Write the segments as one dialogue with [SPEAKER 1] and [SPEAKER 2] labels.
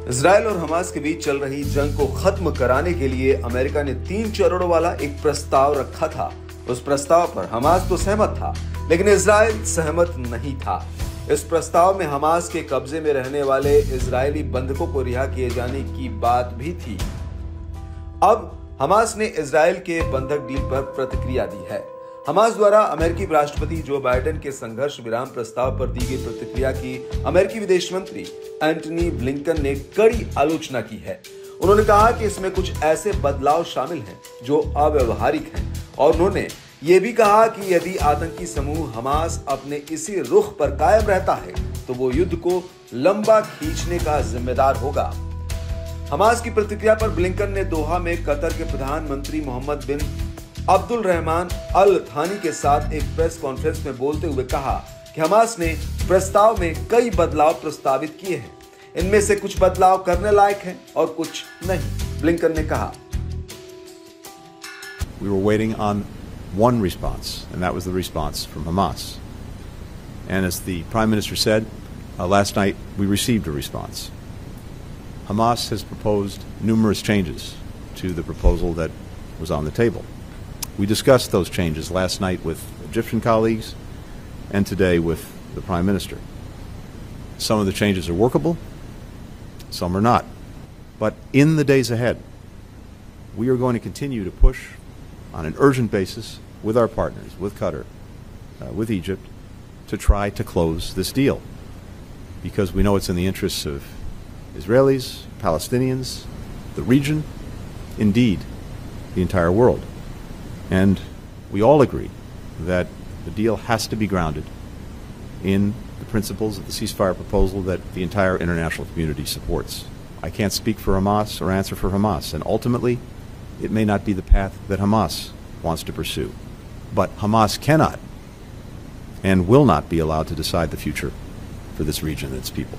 [SPEAKER 1] Israel और Hamas के बीच चल रही जंग को खत्म कराने के लिए अमेरिका ने 3 चरणों वाला एक प्रस्ताव रखा था। उस प्रस्ताव पर हमास तो सहमत था, लेकिन इजराइल सहमत नहीं था। इस प्रस्ताव में हमास के कब्जे में रहने वाले इजरायली बंधकों को रिहा किए जाने की बात भी थी। अब हमास ने इजराइल के बंधक डील पर प्रतिक्रिया दी है। हमास द्वारा अमेरिकी राष्ट्रपति जो बाइडेन के संघर्ष विराम प्रस्ताव पर दी गई प्रतिक्रिया की अमेरिकी विदेश मंत्री एंटनी ब्लिंकन ने कड़ी आलोचना की है। उन्होंने कहा कि इसमें कुछ ऐसे बदलाव शामिल हैं जो अव्यवहारिक हैं, और उन्होंने ये भी कहा कि यदि आतंकी समूह हमास अपने इसी रुख पर कायम रहता है तो वो युद्ध को लंबा खींचने का जिम्मेदार होगा। हमास की प्रतिक्रिया पर ब्लिंकन ने दोहा में कतर के प्रधानमंत्री मोहम्मद बिन अब्दुल रहमान अल थानी के साथ एक प्रेस कॉन्फ्रेंस में बोलते हुए कहा कि हमास ने प्रस्ताव में कई बदलाव प्रस्तावित किए हैं। इनमें से कुछ बदलाव करने लायक हैं और कुछ नहीं। ब्लिंकन ने कहा,
[SPEAKER 2] We were waiting on one response, and that was the response from Hamas. And as the Prime Minister said, last night we received a response. Hamas has proposed numerous changes to the proposal that was on the table. We discussed those changes last night with Egyptian colleagues and today with the Prime Minister. Some of the changes are workable, some are not. But in the days ahead, we are going to continue to push on an urgent basis with our partners, with Qatar, with Egypt, to try to close this deal. Because we know it's in the interests of Israelis, Palestinians, the region, indeed, the entire world. And we all agree that the deal has to be grounded in the principles of the ceasefire proposal that the entire international community supports. I can't speak for Hamas or answer for Hamas, and ultimately, it may not be the path that Hamas wants to pursue. But Hamas cannot and will not be allowed to decide the future for this region and its people.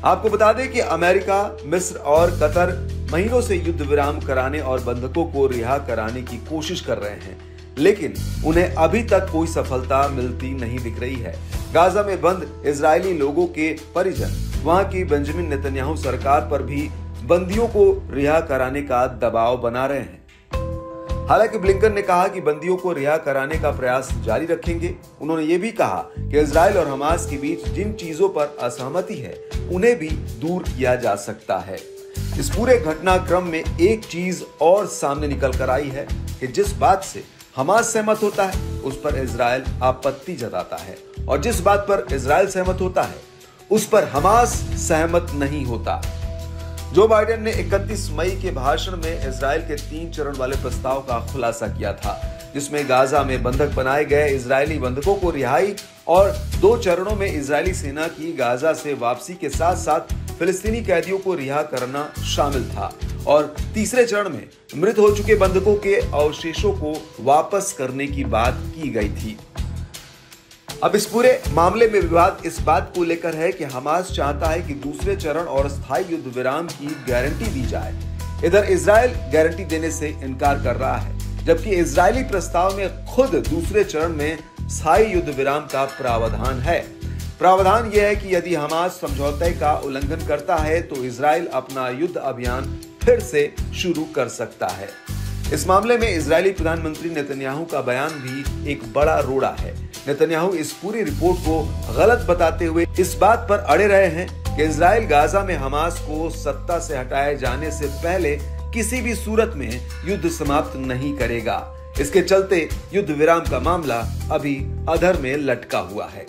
[SPEAKER 1] आपको बता दें कि America, मिस्र और Qatar महीनों से युद्ध विराम कराने और बंधकों को रिहा कराने की कोशिश कर रहे हैं, लेकिन उन्हें अभी तक कोई सफलता मिलती नहीं दिख रही है। गाजा में बंद इजरायली लोगों के परिजन वहां की बेंजामिन नेतन्याहू सरकार पर भी बंदियों को रिहा कराने का दबाव बना रहे हैं। हालांकि ब्लिंकन ने कहा कि बंदियों को रिहा कराने का प्रयास जारी रखेंगे। उन्होंने ये भी कहा कि इजराइल और हमास के बीच जिन चीजों पर असहमति है उन्हें भी दूर किया जा सकता है। इस पूरे घटनाक्रम में एक चीज और सामने निकल कर आई है कि जिस बात से हमास सहमत होता है उस पर इजराइल आपत्ति जताता है, और जिस बात पर इजराइल सहमत होता है उस पर हमास सहमत नहीं होता। जो बाइडेन ने 31 मई के भाषण में इजराइल के 3 चरण वाले प्रस्ताव का खुलासा किया था, जिसमें गाजा में बंधक बनाए गए इजरायली बंधकों को रिहाई और 2 चरणों में इजरायली सेना की गाजा से वापसी के साथ साथ फिलिस्तीनी कैदियों को रिहा करना शामिल था, और तीसरे चरण में मृत हो चुके बंधकों के अवशेषों को वापस करने की बात की गई थी। अब इस पूरे मामले में विवाद इस बात को लेकर है कि हमास चाहता है कि दूसरे चरण और स्थायी युद्ध विराम की गारंटी दी जाए। इधर इजराइल गारंटी देने से इनकार कर रहा है, जबकि इजरायली प्रस्ताव में खुद दूसरे चरण में स्थायी युद्ध विराम का प्रावधान है। प्रावधान यह है कि यदि हमास समझौते का उल्लंघन करता है तो इजराइल अपना युद्ध अभियान फिर से शुरू कर सकता है। इस मामले में इजरायली प्रधानमंत्री नेतन्याहू का बयान भी एक बड़ा रोड़ा है। नेतन्याहू इस पूरी रिपोर्ट को गलत बताते हुए इस बात पर अड़े रहे हैं कि इजराइल गाजा में हमास को सत्ता से हटाए जाने से पहले किसी भी सूरत में युद्ध समाप्त नहीं करेगा। इसके चलते युद्ध विराम का मामला अभी अधर में लटका हुआ है।